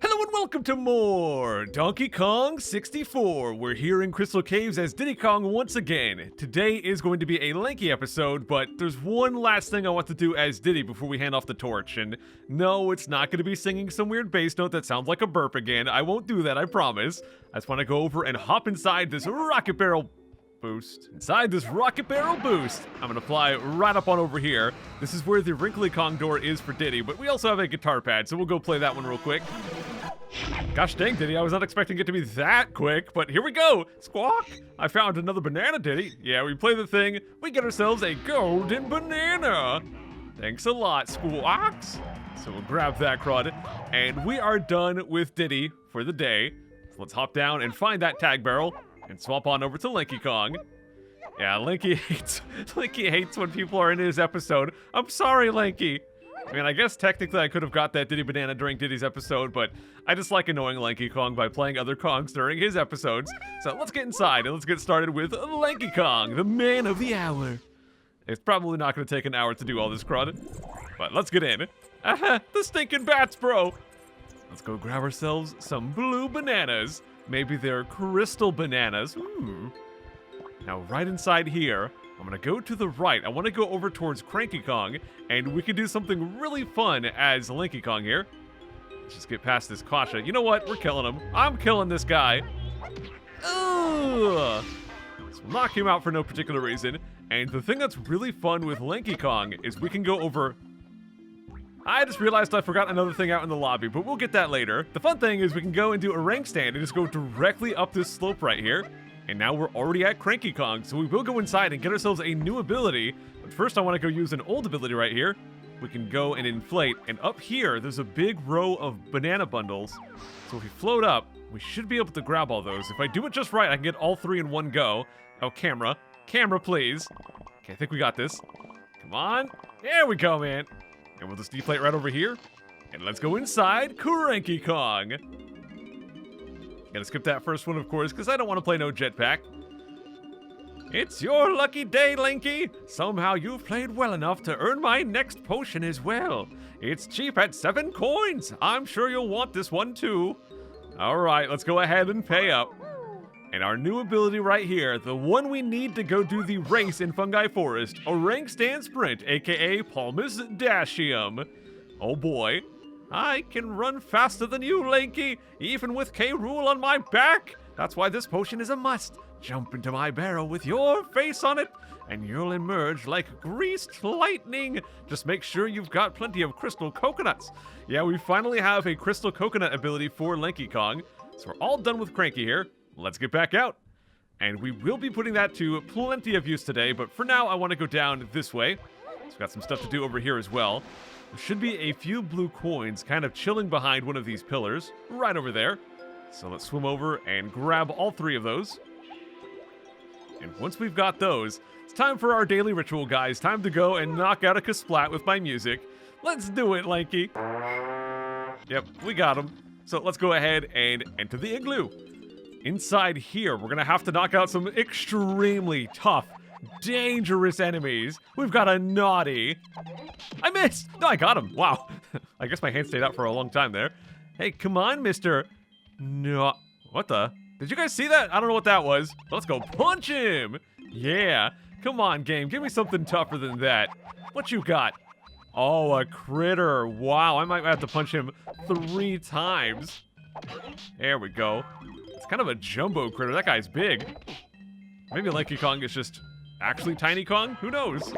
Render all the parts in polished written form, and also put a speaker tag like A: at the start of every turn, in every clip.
A: Hello and welcome to more Donkey Kong 64. We're here in Crystal Caves as Diddy Kong once again. Today is going to be a Lanky episode, but there's one last thing I want to do as Diddy before we hand off the torch. And no, it's not going to be singing some weird bass note that sounds like a burp again. I won't do that, I promise. I just want to go over and hop inside this rocket barrel boost. Inside this rocket barrel boost, I'm gonna fly right up on over here. This is where the Wrinkly Kong door is for Diddy, but we also have a guitar pad, so we'll go play that one real quick. Gosh dang, Diddy, I was not expecting it to be that quick, but here we go! Squawk! I found another banana, Diddy. Yeah, we play the thing, we get ourselves a golden banana! Thanks a lot, Squawks! So we'll grab that crud, and we are done with Diddy for the day. So let's hop down and find that tag barrel, and swap on over to Lanky Kong. Yeah, Lanky hates when people are in his episode. I'm sorry, Lanky. I mean, I guess technically I could have got that Diddy banana during Diddy's episode, but I just like annoying Lanky Kong by playing other Kongs during his episodes. So let's get inside and let's get started with Lanky Kong, the man of the hour. It's probably not going to take an hour to do all this crud, but let's get in. Aha, the stinking bats, bro. Let's go grab ourselves some blue bananas. Maybe they're crystal bananas. Now, right inside here, I'm gonna go to the right. I want to go over towards Cranky Kong, and we can do something really fun as Lanky Kong here. Let's just get past this Kasha. You know what? We're killing him. I'm killing this guy. Ugh. So we'll knock him out for no particular reason. And the thing that's really fun with Lanky Kong is we can go over... I just realized I forgot another thing out in the lobby, but we'll get that later. The fun thing is we can go and do a rank stand and just go directly up this slope right here. And now we're already at Cranky Kong, so we will go inside and get ourselves a new ability. But first I want to go use an old ability right here. We can go and inflate, and up here there's a big row of banana bundles. So if we float up, we should be able to grab all those. If I do it just right, I can get all three in one go. Oh, camera. Camera, please. Okay, I think we got this. Come on. There we go, man. And we'll just deflate right over here. And let's go inside Cranky Kong. Gotta skip that first one, of course, because I don't want to play no jetpack. It's your lucky day, Lanky. Somehow you've played well enough to earn my next potion as well. It's cheap at 7 coins. I'm sure you'll want this one too. Alright, let's go ahead and pay up. And our new ability right here, the one we need to go do the race in Fungi Forest, a rank stand sprint, aka Palmas Dashium. Oh boy, I can run faster than you, Lanky, even with K. Rool on my back. That's why this potion is a must. Jump into my barrel with your face on it, and you'll emerge like greased lightning. Just make sure you've got plenty of crystal coconuts. Yeah, we finally have a crystal coconut ability for Lanky Kong, so we're all done with Cranky here. Let's get back out. And we will be putting that to plenty of use today, but for now I want to go down this way. So we've got some stuff to do over here as well. There should be a few blue coins kind of chilling behind one of these pillars, right over there. So let's swim over and grab all three of those. And once we've got those, it's time for our daily ritual, guys. Time to go and knock out a kasplat with my music. Let's do it, Lanky. Yep, we got him. So let's go ahead and enter the igloo. Inside here, we're gonna have to knock out some extremely tough, dangerous enemies. We've got a naughty. I missed! No, I got him. Wow. I guess my hand stayed out for a long time there. Hey, come on, mister. No. What the? Did you guys see that? I don't know what that was. Let's go punch him. Yeah. Come on, game. Give me something tougher than that. What you got? Oh, a critter. Wow, I might have to punch him 3 times. There we go. It's kind of a jumbo critter. That guy's big. Maybe Lanky Kong is just actually Tiny Kong? Who knows?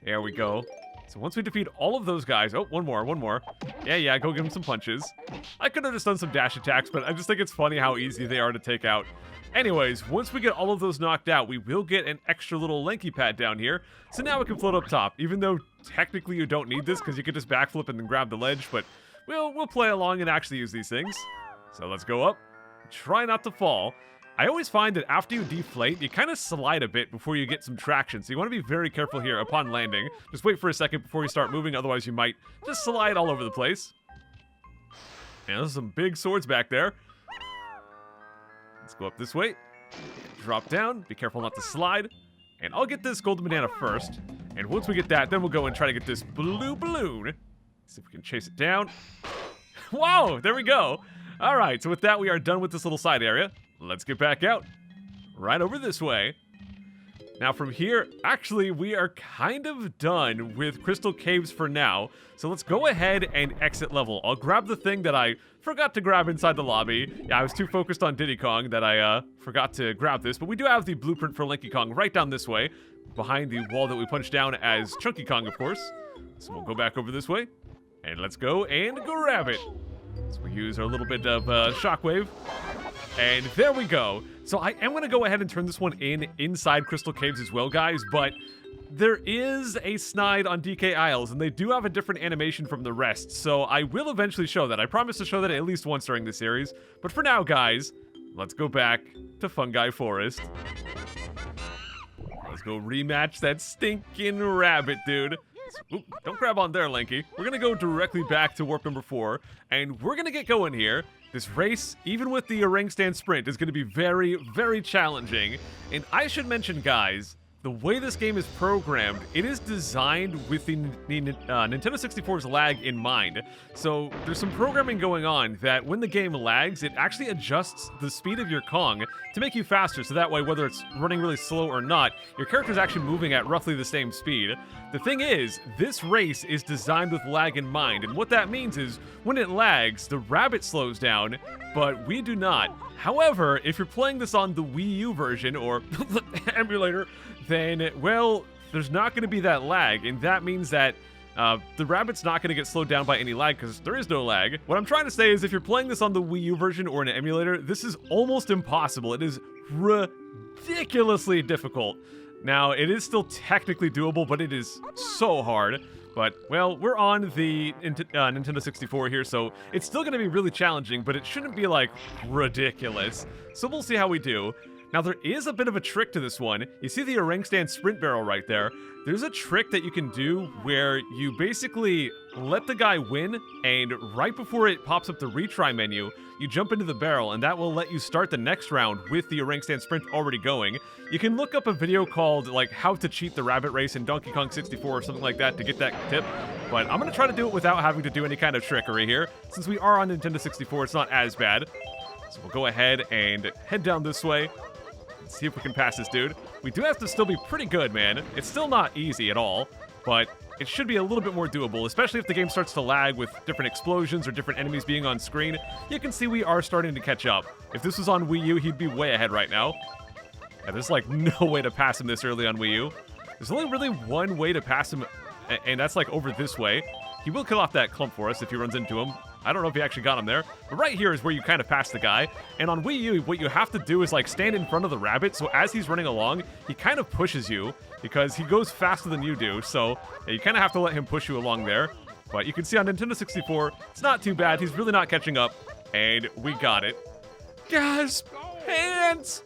A: There we go. So once we defeat all of those guys... Oh, one more. Yeah, go give him some punches. I could have just done some dash attacks, but I just think it's funny how easy they are to take out. Anyways, once we get all of those knocked out, we will get an extra little Lanky pad down here. So now we can float up top, even though technically you don't need this because you can just backflip and then grab the ledge, but we'll play along and actually use these things. So let's go up. Try not to fall. I always find that after you deflate, you kind of slide a bit before you get some traction, so you want to be very careful here upon landing. Just wait for a second before you start moving, otherwise you might just slide all over the place. And there's some big swords back there. Let's go up this way. Drop down. Be careful not to slide. And I'll get this golden banana first. And once we get that, then we'll go and try to get this blue balloon. See if we can chase it down. Wow, there we go. All right, so with that, we are done with this little side area. Let's get back out. Right over this way. Now from here, actually, we are kind of done with Crystal Caves for now. So let's go ahead and exit level. I'll grab the thing that I forgot to grab inside the lobby. Yeah, I was too focused on Diddy Kong that I forgot to grab this. But we do have the blueprint for Lanky Kong right down this way, behind the wall that we punched down as Chunky Kong, of course. So we'll go back over this way, and let's go and grab it. So we use our little bit of shockwave, and there we go. So I am going to go ahead and turn this one inside Crystal Caves as well, guys, but there is a snide on DK Isles, and they do have a different animation from the rest, so I will eventually show that. I promise to show that at least once during the series, but for now, guys, let's go back to Fungi Forest. Let's go rematch that stinking rabbit, dude. Oop, don't grab on there, Lanky. We're going to go directly back to warp number 4, and we're going to get going here. This race, even with the ring stand sprint, is going to be very, very challenging. And I should mention, guys, the way this game is programmed, it is designed with the Nintendo 64's lag in mind. So there's some programming going on that when the game lags, it actually adjusts the speed of your Kong to make you faster. So that way, whether it's running really slow or not, your character is actually moving at roughly the same speed. The thing is, this race is designed with lag in mind. And what that means is when it lags, the rabbit slows down, but we do not. However, if you're playing this on the Wii U version or the emulator, then, well, there's not going to be that lag, and that means that the rabbit's not going to get slowed down by any lag because there is no lag. What I'm trying to say is if you're playing this on the Wii U version or an emulator, this is almost impossible. It is ridiculously difficult. Now, it is still technically doable, but it is so hard. But, well, we're on the Nintendo 64 here, so it's still going to be really challenging, but it shouldn't be, like, ridiculous. So we'll see how we do. Now, there is a bit of a trick to this one. You see the ring stand sprint barrel right there? There's a trick that you can do where you basically let the guy win, and right before it pops up the retry menu, you jump into the barrel, and that will let you start the next round with the ring stand sprint already going. You can look up a video called, like, how to cheat the rabbit race in Donkey Kong 64 or something like that to get that tip, but I'm going to try to do it without having to do any kind of trickery here. Since we are on Nintendo 64, it's not as bad. So we'll go ahead and head down this way. See if we can pass this dude. We do have to still be pretty good, man. It's still not easy at all, but it should be a little bit more doable, especially if the game starts to lag with different explosions or different enemies being on screen. You can see we are starting to catch up. If this was on Wii U, he'd be way ahead right now. Yeah, there's like no way to pass him this early on Wii U. There's only really one way to pass him, and that's like over this way. He will kill off that clump for us if he runs into him. I don't know if he actually got him there, but right here is where you kind of pass the guy. And on Wii U, what you have to do is like stand in front of the rabbit, so as he's running along, he kind of pushes you because he goes faster than you do, so you kind of have to let him push you along there. But you can see on Nintendo 64, it's not too bad. He's really not catching up, and we got it. Gasp! Hands!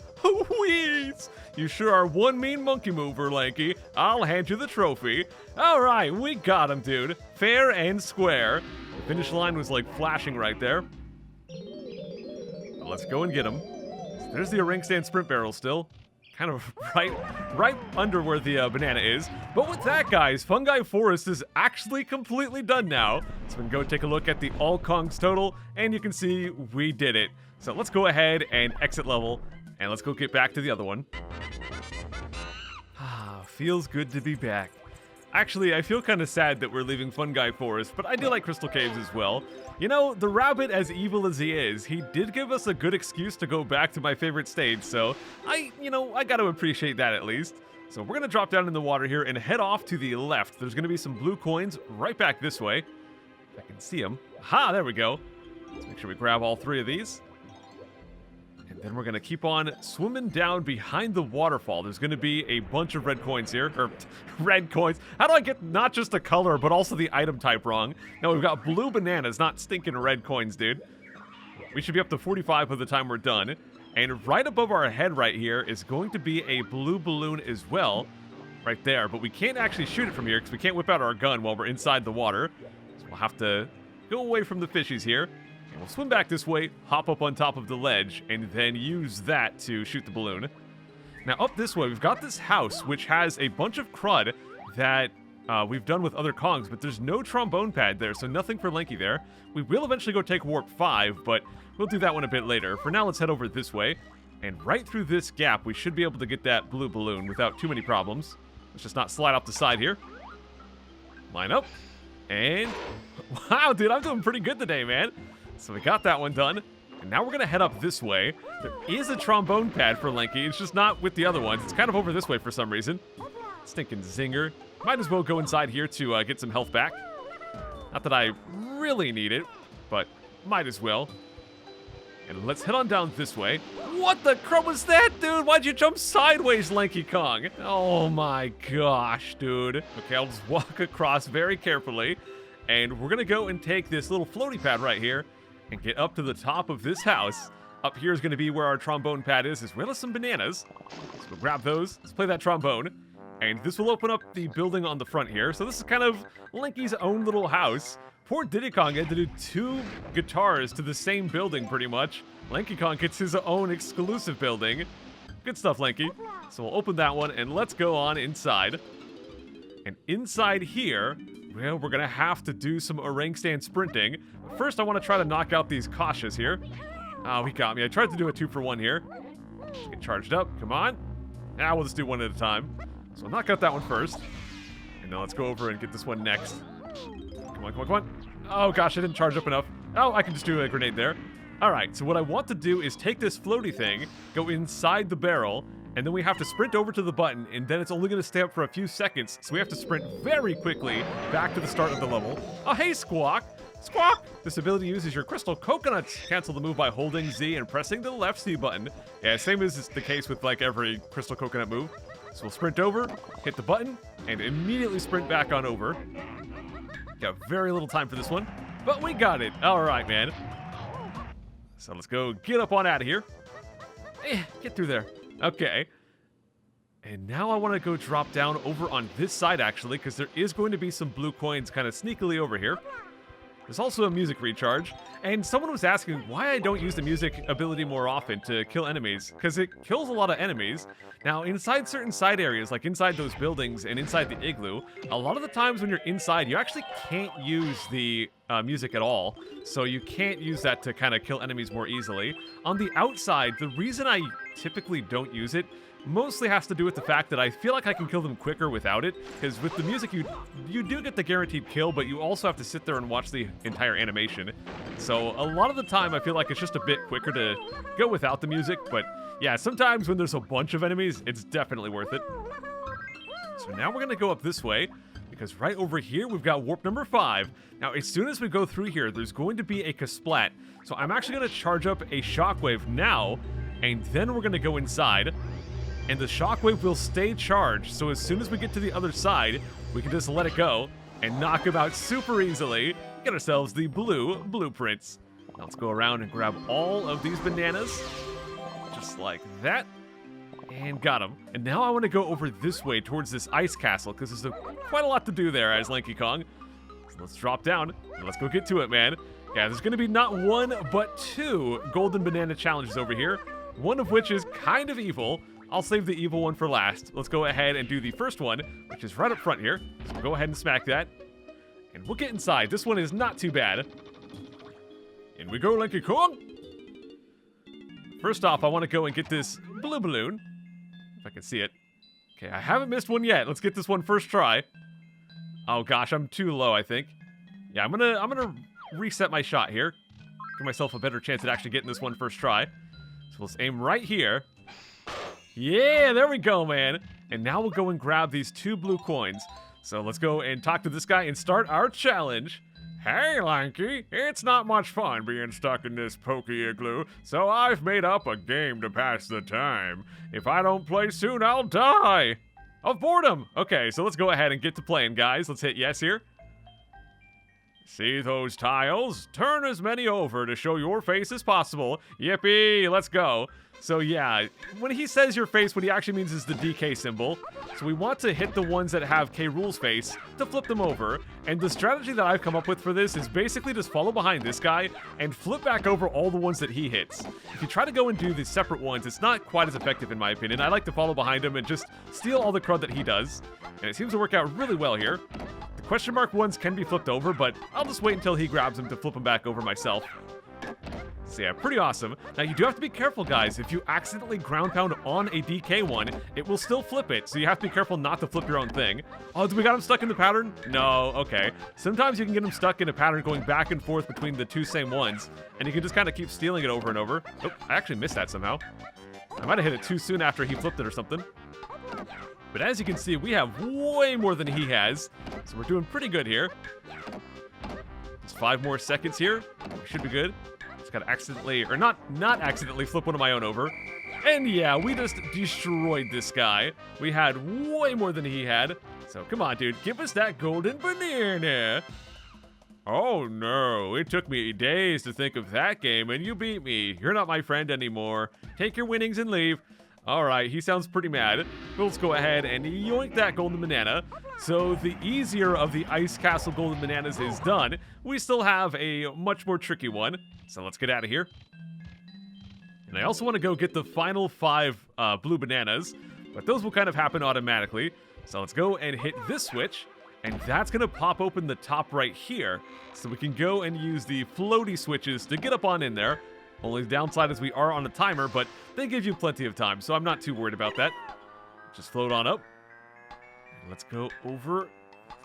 A: Wheeze! You sure are one mean monkey mover, Lanky. I'll hand you the trophy. All right, we got him, dude. Fair and square. The finish line was like flashing right there. Let's go and get him. There's the ring stand sprint barrel still. Kind of right under where the banana is. But with that, guys, Fungi Forest is actually completely done now. So we can go take a look at the all Kongs total, and you can see we did it. So let's go ahead and exit level, and let's go get back to the other one. Feels good to be back. Actually, I feel kind of sad that we're leaving Fungi Forest, but I do like Crystal Caves as well. You know, the rabbit, as evil as he is, he did give us a good excuse to go back to my favorite stage, so I got to appreciate that at least. So we're going to drop down in the water here and head off to the left. There's going to be some blue coins right back this way. If I can see them. Aha, there we go. Let's make sure we grab all 3 of these. And then we're going to keep on swimming down behind the waterfall. There's going to be a bunch of red coins here. Or, red coins. How do I get not just the color, but also the item type wrong? No, we've got blue bananas, not stinking red coins, dude. We should be up to 45 by the time we're done. And right above our head right here is going to be a blue balloon as well. Right there. But we can't actually shoot it from here because we can't whip out our gun while we're inside the water. So we'll have to go away from the fishies here. We'll swim back this way, hop up on top of the ledge, and then use that to shoot the balloon. Now, up this way, we've got this house, which has a bunch of crud that we've done with other Kongs, but there's no trombone pad there, so nothing for Lanky there. We will eventually go take Warp 5, but we'll do that one a bit later. For now, let's head over this way, and right through this gap, we should be able to get that blue balloon without too many problems. Let's just not slide off the side here. Line up, and wow, dude, I'm doing pretty good today, man. So we got that one done. And now we're going to head up this way. There is a trombone pad for Lanky. It's just not with the other ones. It's kind of over this way for some reason. Stinking zinger. Might as well go inside here to get some health back. Not that I really need it, but might as well. And let's head on down this way. What the crap was that, dude? Why'd you jump sideways, Lanky Kong? Oh my gosh, dude. Okay, I'll just walk across very carefully. And we're going to go and take this little floaty pad right here and get up to the top of this house. Up here is going to be where our trombone pad is, as well as some bananas. So we'll grab those. Let's play that trombone. And this will open up the building on the front here. So this is kind of Lanky's own little house. Poor Diddy Kong had to do 2 guitars to the same building, pretty much. Lanky Kong gets his own exclusive building. Good stuff, Lanky. So we'll open that one, and let's go on inside. And inside here, well, we're going to have to do some orang stand sprinting. But first, I want to try to knock out these cautious here. Oh, he got me. I tried to do a 2-for-1 here. Let's get charged up. Come on. We'll just do one at a time. So I'll knock out that one first. And now let's go over and get this one next. Come on, come on, come on. Oh, gosh, I didn't charge up enough. Oh, I can just do a grenade there. All right, so what I want to do is take this floaty thing, go inside the barrel, and then we have to sprint over to the button, and then it's only going to stay up for a few seconds, so we have to sprint very quickly back to the start of the level. Oh, hey, Squawk! Squawk! This ability uses your crystal coconuts. Cancel the move by holding Z and pressing the left C button. Yeah, same as is the case with, like, every crystal coconut move. So we'll sprint over, hit the button, and immediately sprint back on over. Got very little time for this one, but we got it. All right, man. So let's go get up on out of here. Get through there. Okay. And now I want to go drop down over on this side, actually, because there is going to be some blue coins kind of sneakily over here. There's also a music recharge, and someone was asking why I don't use the music ability more often to kill enemies, because it kills a lot of enemies. Now, inside certain side areas, like inside those buildings and inside the igloo, a lot of the times when you're inside, you actually can't use the music at all, so you can't use that to kind of kill enemies more easily. On the outside, the reason I typically don't use it mostly has to do with the fact that I feel like I can kill them quicker without it, because with the music you do get the guaranteed kill, but you also have to sit there and watch the entire animation. So a lot of the time I feel like it's just a bit quicker to go without the music, but yeah, sometimes when there's a bunch of enemies, it's definitely worth it. So now we're gonna go up this way, because right over here we've got warp number 5. Now as soon as we go through here, there's going to be a Kasplat. So I'm actually gonna charge up a shockwave now, and then we're gonna go inside. And the shockwave will stay charged, so as soon as we get to the other side, we can just let it go and knock him out super easily. Get ourselves the blue blueprints. Now let's go around and grab all of these bananas, just like that, and got them. And now I want to go over this way towards this ice castle, because there's quite a lot to do there as Lanky Kong. So let's drop down, and let's go get to it, man. Yeah, there's going to be not 1, but 2 golden banana challenges over here, one of which is kind of evil. I'll save the evil one for last. Let's go ahead and do the first one, which is right up front here. So we'll go ahead and smack that. And we'll get inside. This one is not too bad. In we go, Lanky Kong. First off, I want to go and get this blue balloon. If I can see it. Okay, I haven't missed one yet. Let's get this one first try. Oh gosh, I'm too low, I think. Yeah, I'm gonna reset my shot here. Give myself a better chance at actually getting this one first try. So let's aim right here. Yeah, there we go, man. And now we'll go and grab these 2 blue coins. So let's go and talk to this guy and start our challenge. Hey, Lanky, it's not much fun being stuck in this pokey igloo, so I've made up a game to pass the time. If I don't play soon, I'll die. Of boredom. Okay, so let's go ahead and get to playing, guys. Let's hit yes here. See those tiles? Turn as many over to show your face as possible. Yippee, let's go. So yeah, when he says your face, what he actually means is the DK symbol. So we want to hit the ones that have K. Rool's face to flip them over. And the strategy that I've come up with for this is basically just follow behind this guy and flip back over all the ones that he hits. If you try to go and do the separate ones, it's not quite as effective in my opinion. I like to follow behind him and just steal all the crud that he does. And it seems to work out really well here. The question mark ones can be flipped over, but I'll just wait until he grabs them to flip them back over myself. So yeah, pretty awesome. Now you do have to be careful, guys. If you accidentally ground pound on a DK one, it will still flip it. So you have to be careful not to flip your own thing. Oh, do we got him stuck in the pattern? No, okay. Sometimes you can get him stuck in a pattern going back and forth between the two same ones, and you can just kind of keep stealing it over and over. Oh, I actually missed that somehow. I might have hit it too soon after he flipped it or something. But as you can see, we have way more than he has, so we're doing pretty good here. Just 5 more seconds here. We should be good. Just gotta accidentally, or not accidentally flip one of my own over. And yeah, we just destroyed this guy. We had way more than he had. So come on, dude, give us that golden banana. Oh no, it took me days to think of that game, and you beat me. You're not my friend anymore. Take your winnings and leave. Alright, he sounds pretty mad. Let's go ahead and yoink that golden banana. So the easier of the Ice Castle golden bananas is done. We still have a much more tricky one. So let's get out of here. And I also want to go get the final 5 blue bananas. But those will kind of happen automatically. So let's go and hit this switch. And that's going to pop open the top right here. So we can go and use the floaty switches to get up on in there. Only downside is we are on a timer, but they give you plenty of time, so I'm not too worried about that. Just float on up. And let's go over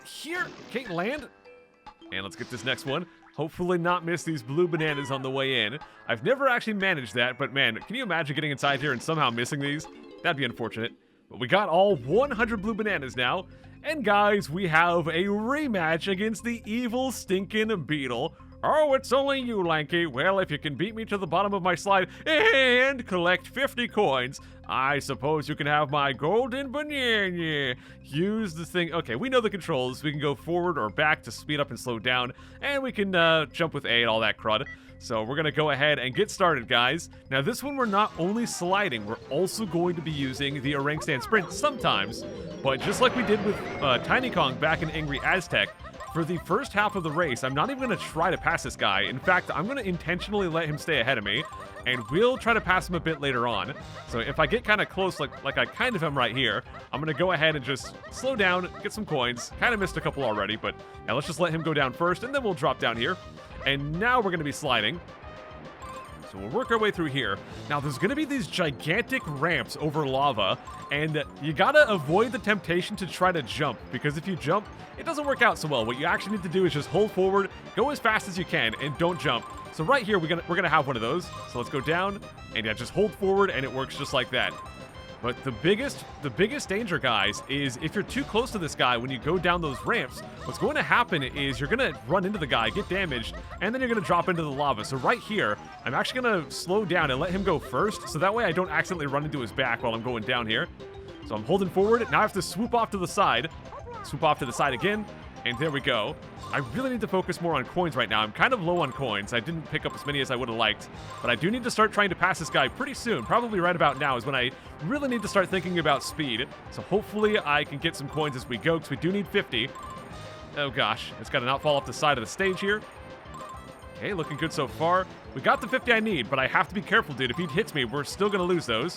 A: here. Okay, land. And let's get this next one. Hopefully not miss these blue bananas on the way in. I've never actually managed that, but man, can you imagine getting inside here and somehow missing these? That'd be unfortunate. But we got all 100 blue bananas now. And guys, we have a rematch against the evil stinking Beetle. Oh, it's only you, Lanky. Well, if you can beat me to the bottom of my slide and collect 50 coins, I suppose you can have my golden banana. Use the thing. Okay, we know the controls. We can go forward or back to speed up and slow down, and we can jump with A and all that crud. So we're going to go ahead and get started, guys. Now, this one, we're not only sliding, we're also going to be using the orang stand sprint sometimes. But just like we did with Tiny Kong back in Angry Aztec, for the first half of the race, I'm not even going to try to pass this guy. In fact, I'm going to intentionally let him stay ahead of me, and we'll try to pass him a bit later on. So if I get kind of close, like I kind of am right here, I'm going to go ahead and just slow down, get some coins. Kind of missed a couple already, but now let's just let him go down first, and then we'll drop down here. And now we're going to be sliding. So we'll work our way through here. Now, there's going to be these gigantic ramps over lava, and you got to avoid the temptation to try to jump, because if you jump, it doesn't work out so well. What you actually need to do is just hold forward, go as fast as you can, and don't jump. So right here, we're gonna have one of those. So let's go down, and yeah, just hold forward, and it works just like that. But the biggest danger, guys, is if you're too close to this guy when you go down those ramps, what's going to happen is you're going to run into the guy, get damaged, and then you're going to drop into the lava. So right here, I'm actually going to slow down and let him go first, so that way I don't accidentally run into his back while I'm going down here. So I'm holding forward. Now I have to swoop off to the side. Swoop off to the side again, and there we go. I really need to focus more on coins right now. I'm kind of low on coins. I didn't pick up as many as I would have liked, but I do need to start trying to pass this guy pretty soon. Probably right about now is when I really need to start thinking about speed. So hopefully I can get some coins as we go, because we do need 50. Oh gosh, it's got to not fall off the side of the stage here. Okay, looking good so far. We got the 50 I need, but I have to be careful, dude. If he hits me, we're still going to lose those.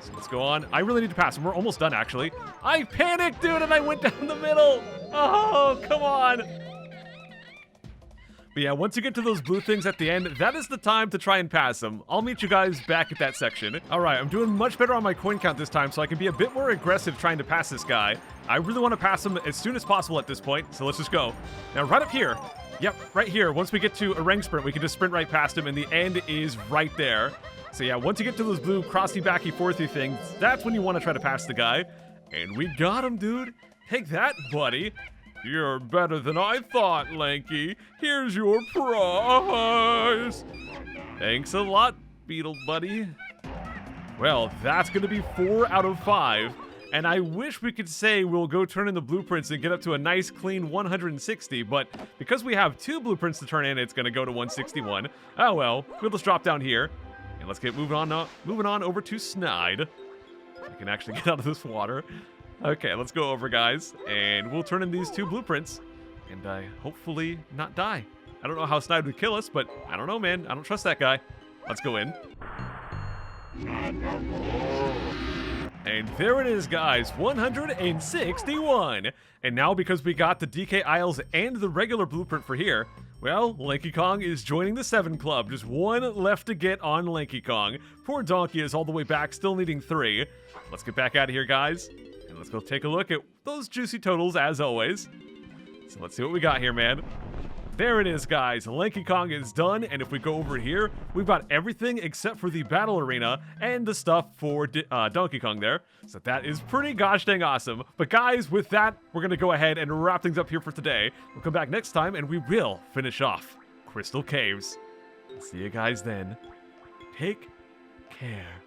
A: So let's go on. I really need to pass him. We're almost done, actually. I panicked, dude, and I went down the middle. Oh, come on. But yeah, once you get to those blue things at the end, that is the time to try and pass them. I'll meet you guys back at that section. All right, I'm doing much better on my coin count this time, so I can be a bit more aggressive trying to pass this guy. I really want to pass him as soon as possible at this point, so let's just go. Now, right up here. Yep, right here. Once we get to a ring sprint, we can just sprint right past him, and the end is right there. So yeah, once you get to those blue crossy, backy, forthy things, that's when you want to try to pass the guy. And we got him, dude. Take that, buddy. You're better than I thought, Lanky. Here's your prize. Thanks a lot, Beetle buddy. Well, that's going to be 4 out of 5. And I wish we could say we'll go turn in the blueprints and get up to a nice clean 160, but because we have 2 blueprints to turn in, it's going to go to 161. Oh well, we'll just drop down here. And let's get moving on over to Snide. I can actually get out of this water. Okay, let's go over, guys, and we'll turn in these 2 blueprints and hopefully not die. I don't know how Snide would kill us, but I don't know, man. I don't trust that guy. Let's go in. And there it is, guys, 161. And now because we got the DK Isles and the regular blueprint for here, well, Lanky Kong is joining the 7 club. Just 1 left to get on Lanky Kong. Poor Donkey is all the way back, still needing 3. Let's get back out of here, guys. And let's go take a look at those juicy totals, as always. So let's see what we got here, man. There it is, guys. Lanky Kong is done, and if we go over here, we've got everything except for the battle arena and the stuff for Donkey Kong there. So that is pretty gosh dang awesome. But guys, with that, we're going to go ahead and wrap things up here for today. We'll come back next time, and we will finish off Crystal Caves. See you guys then. Take care.